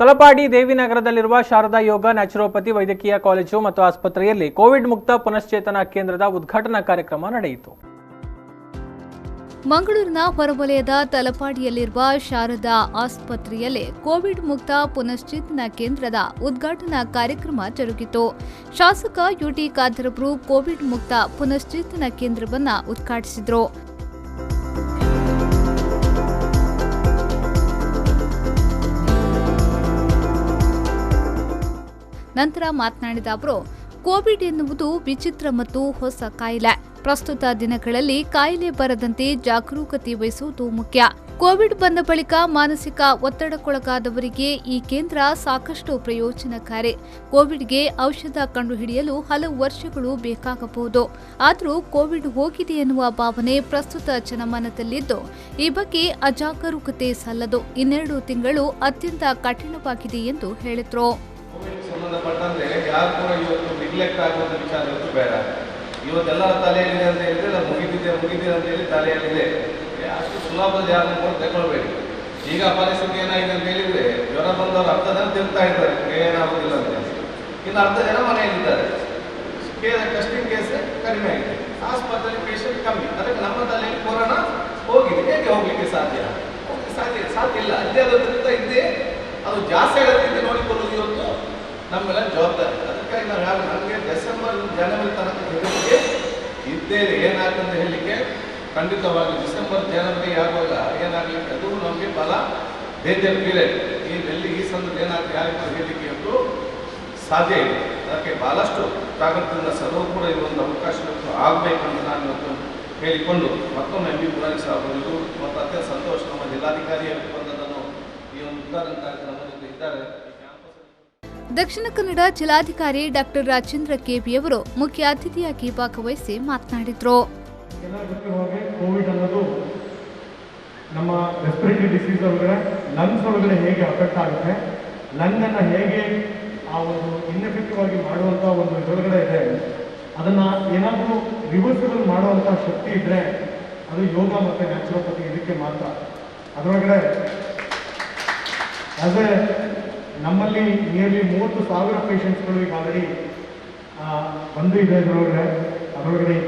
ತಲಪಾಡಿ ದೇವಿನಗರದಲ್ಲಿರುವ ಶಾರದಾ ಯೋಗ naturopathy ವೈದ್ಯಕೀಯ college ಮತ್ತು ಆಸ್ಪತ್ರೆಯಲ್ಲಿ ಕೋವಿಡ್ ಮುಕ್ತ ಪುನಶ್ಚೇತನ ಕೇಂದ್ರದ ಉದ್ಘಾಟನಾ ಕಾರ್ಯಕ್ರಮ ನಡೆಯಿತು. ಮಂಗಳೂರಿನ ಹೊರವಲಯದ ತಲಪಾಡಿಯಲ್ಲಿರುವ ಶಾರದಾ ಆಸ್ಪತ್ರೆಯಲ್ಲಿ ಕೋವಿಡ್ ಮುಕ್ತ ಪುನಶ್ಚೇತನ ಕೇಂದ್ರದ ಉದ್ಘಾಟನಾ ಕಾರ್ಯಕ್ರಮ ಜರುಗಿತು. ಶಾಸಕ ಯುಟಿ ಖಾದರ್ ಅವರು ಕೋವಿಡ್ ಮುಕ್ತ ಪುನಶ್ಚೇತನ ಕೇಂದ್ರವನ್ನು ಉದ್ಘಾಟಿಸಿದರು. ನಂತರ ಮಾತನಾಡಿದ ಅವರು, ಕೋವಿಡ್ ಎನ್ನುವುದು ವಿಚಿತ್ರ ಮತ್ತು ಹೊಸ ಕಾಯಿಲೆ. ಪ್ರಸ್ತುತ ದಿನಗಳಲ್ಲಿ ಕಾಯಿಲೆ ಬರದಂತೆ ಜಾಗರೂಕತೆ ವಹಿಸುವುದು ಮುಖ್ಯ. ಕೋವಿಡ್ ಬಂದ ಬಳಿಕ ಮಾನಸಿಕ ಒತ್ತಡಕ್ಕೊಳಗಾದವರಿಗೆ ಈ ಕೇಂದ್ರ ಸಾಕಷ್ಟು ಪ್ರಯೋಜನಕಾರಿ. ಕೋವಿಡ್ಗೆ ಔಷಧ ಕಂಡುಹಿಡಿಯಲು ಹಲವು ವರ್ಷಗಳು ಬೇಕಾಗಬಹುದು. ಆದರೂ ಕೋವಿಡ್ ಹೋಗಿದೆ ಎನ್ನುವ ಭಾವನೆ ಪ್ರಸ್ತುತ ಜನಮನದಲ್ಲಿದ್ದು, ಈ ಬಗ್ಗೆ ಅಜಾಗರೂಕತೆ ಸಲ್ಲದು. 2 ತಿಂಗಳು ಅತ್ಯಂತ ಕಠಿಣವಾಗಿದೆ ಎಂದು ಹೇಳಿದರು. ಸಂಬಂಧಪಟ್ಟಂತೆ ಯಾರು ಕೂಡ ಇವತ್ತು ನಿಗ್ಲೆಕ್ಟ್ ಆಗುವಂಥ ವಿಚಾರ ಇವತ್ತು ಬೇಡ. ಇವತ್ತೆಲ್ಲ ತಲೆಯಲ್ಲಿದೆ ಅಂತ ಹೇಳಿದ್ರೆ ನಾವು ಮುಗಿದಿದೆ ಅಂತ ಹೇಳಿ ತಲೆಯಲ್ಲಿದೆ. ಅಷ್ಟು ಸುಲಭದಲ್ಲಿ ಯಾರನ್ನು ಕೂಡ ತಗೊಳ್ಬೇಡಿ. ಈಗ ಪರಿಸ್ಥಿತಿ ಏನಾಗಿದೆ ಅಂತ ಹೇಳಿದ್ರೆ, ಜ್ವರ ಬಂದವರು 10 ಜನ ತಿಂತಾ ಇದ್ದಾರೆ, ಏನಾಗುದಿಲ್ಲ ಅಂತ ಹೇಳಿ. ಇನ್ನು 10 ಜನ ಮನೆಯಲ್ಲಿದ್ದಾರೆ. ಟೆಸ್ಟಿಂಗ್ ಕೇಸ್ ಕಡಿಮೆ ಆಗಿದೆ, ಆಸ್ಪತ್ರೆಯಲ್ಲಿ ಪೇಷಂಟ್ ಕಮ್ಮಿ. ಅದಕ್ಕೆ ನಮ್ಮ ತಲೆಯಲ್ಲಿ ಕೊರೋನಾ ಹೋಗಿದೆ. ಹೇಗೆ ಹೋಗ್ಲಿಕ್ಕೆ ಸಾಧ್ಯ ಇಲ್ಲ. ಅಲ್ಲೇ ಅದರಿಂದ ಇದ್ದೇ ಅದು ಜಾಸ್ತಿ ಆಗೋದ್ರಿಂದ ನೋಡಿಕೊಳ್ಳೋದು ಇವತ್ತು ನಮ್ಮೆಲ್ಲ ಜವಾಬ್ದಾರಿ. ಅದಕ್ಕಾಗಿ ನಾವು ಯಾರು ನಮಗೆ ಡಿಸೆಂಬರ್ ಜನವರಿ ತನಕ ಜೊತೆಗೆ ಇದ್ದೇವೆ. ಏನಾಗ್ತಂತ ಹೇಳಲಿಕ್ಕೆ ಖಂಡಿತವಾಗಿ ಡಿಸೆಂಬರ್ ಜನವರಿ ಆಗುವಾಗ ಏನಾಗಲಿಕ್ಕೆ ಅದು ನಮಗೆ ಬಹಳ ಡೇಂಜರ್ ಪೀರಿಯಡ್. ಈ ಸಂದರ್ಭ ಏನಾಗ್ತದೆ ಯಾರಿಗೂ ಹೇಳಲಿಕ್ಕೆ ಇವತ್ತು ಸಾಧ್ಯ ಇದೆ. ಅದಕ್ಕೆ ಬಹಳಷ್ಟು ಜಾಗೃತಿಯಿಂದ ಸರ್ವೂ ಕೂಡ ಇದೊಂದು ಅವಕಾಶ ಆಗಬೇಕಂತ ನಾನು ಇವತ್ತು ಹೇಳಿಕೊಂಡು ಮತ್ತೊಮ್ಮೆ MB ಪುರಾಣಿಸ್ ಅವರು ಮತ್ತು ಅತ್ಯಂತ ಸಂತೋಷ ನಮ್ಮ ಜಿಲ್ಲಾಧಿಕಾರಿ ಬಂದದನ್ನು ಈ ಒಂದು ಉದ್ಘಾಟನಾ ಕಾರ್ಯಕ್ರಮದಲ್ಲಿ ಇದ್ದಾರೆ. ದಕ್ಷಿಣ ಕನ್ನಡ ಜಿಲ್ಲಾಧಿಕಾರಿ ಡಾಕ್ಟರ್ ರಾಜೇಂದ್ರ ಕೆಬಿ ಅವರು ಮುಖ್ಯ ಅತಿಥಿಯಾಗಿ ಭಾಗವಹಿಸಿ ಮಾತನಾಡಿದರು. ಕೋವಿಡ್ ಅನ್ನೋದು ನಮ್ಮ ರೆಸ್ಪಿರೇಟರಿ ಡಿಸೀಸ್ ಒಳಗಡೆ ಲಂಗ್ಸ್ ಒಳಗಡೆ ಹೇಗೆ ಅಫೆಕ್ಟ್ ಆಗುತ್ತೆ, ಲಂಗ್ ಅನ್ನ ಹೇಗೆ ಆ ಒಂದು ಇನ್ಎಫೆಕ್ಟಿವ್ ಆಗಿ ಮಾಡುವಂತ ಒಂದು ಇದರೊಳಗಡೆ ಇದೆ. ಅದನ್ನ ಏನಾದರೂ ರಿವರ್ಸಿಬಲ್ ಮಾಡುವಂತ ಶಕ್ತಿ ಇದ್ರೆ ಅದು ಯೋಗ ಮತ್ತೆ ನ್ಯಾಚುರೋಪತಿ ಇದಕ್ಕೆ ಮಾತ್ರ. ಅದರೊಳಗಡೆ ನಮ್ಮಲ್ಲಿ ನಿಯರ್ಲಿ 30,000 ಪೇಷಂಟ್ಸ್ಗಳು ಈಗ ಆಲ್ರೆಡಿ ಬಂದು ಇದೆ. ಅದರೊಳಗಡೆ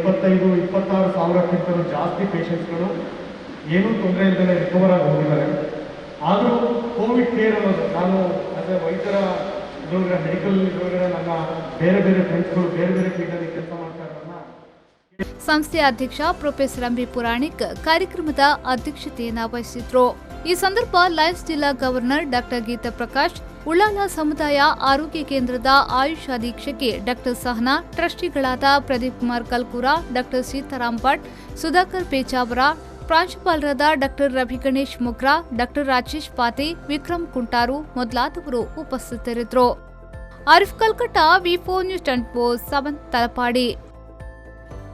25-26,000ಕ್ಕಿಂತಲೂ ಜಾಸ್ತಿ ಪೇಷಂಟ್ಸ್ಗಳು ಏನೂ ತೊಂದರೆ ಇಲ್ಲದೆ ರಿಕವರ್ ಆಗಿ ಹೋಗಿದ್ದಾರೆ. ಆದರೂ ಕೋವಿಡ್ ಕೇರ್ ಅನ್ನೋದು ನಾನು ವೈದ್ಯರ ಇದರೊಳಗಡೆ ಮೆಡಿಕಲ್ ಇದರೊಳಗಡೆ ನನ್ನ ಬೇರೆ ಫ್ರೆಂಡ್ಸ್ಗಳು ಬೇರೆ ಫೀಲ್ಡಲ್ಲಿ ಕೆಲಸ ಮಾಡ್ತಾ ಇರೋದನ್ನ ಸಂಸ್ಥೆಯ ಅಧ್ಯಕ್ಷ ಪ್ರೊಫೆಸರ್ MB ಪುರಾಣಿಕ್ ಕಾರ್ಯಕ್ರಮದ ಅಧ್ಯಕ್ಷತೆಯನ್ನು ವಹಿಸಿದ್ರು. ಈ ಸಂದರ್ಭ ಲಯನ್ಸ್ ಜಿಲ್ಲಾ ಗವರ್ನರ್ ಡಾಕ್ಟರ್ ಗೀತಾ ಪ್ರಕಾಶ್, ಉಳ್ಳಾಲ ಸಮುದಾಯ ಆರೋಗ್ಯ ಕೇಂದ್ರದ ಆಯುಷ್ ಅಧೀಕ್ಷಕಿ ಡಾಕ್ಟರ್ ಸಹನಾ, ಟ್ರಸ್ಟಿಗಳಾದ ಪ್ರದೀಪ್ ಕುಮಾರ್ ಕಲ್ಕೂರ, ಡಾಕ್ಟರ್ ಸೀತಾರಾಮ್ ಭಟ್, ಸುಧಾಕರ್ ಪೇಚಾವರ, ಪ್ರಾಂಶುಪಾಲರಾದ ಡಾಕ್ಟರ್ ರವಿ ಗಣೇಶ್ ಮುಗ್ರಾ, ಡಾಕ್ಟರ್ ರಾಜೇಶ್ ಪಾತೆ, ವಿಕ್ರಮ್ ಕುಂಟಾರು ಮೊದಲಾದವರು ಉಪಸ್ಥಿತರಿದ್ದರು. Arif Kalkatta, V4 News 24/7 Talapady.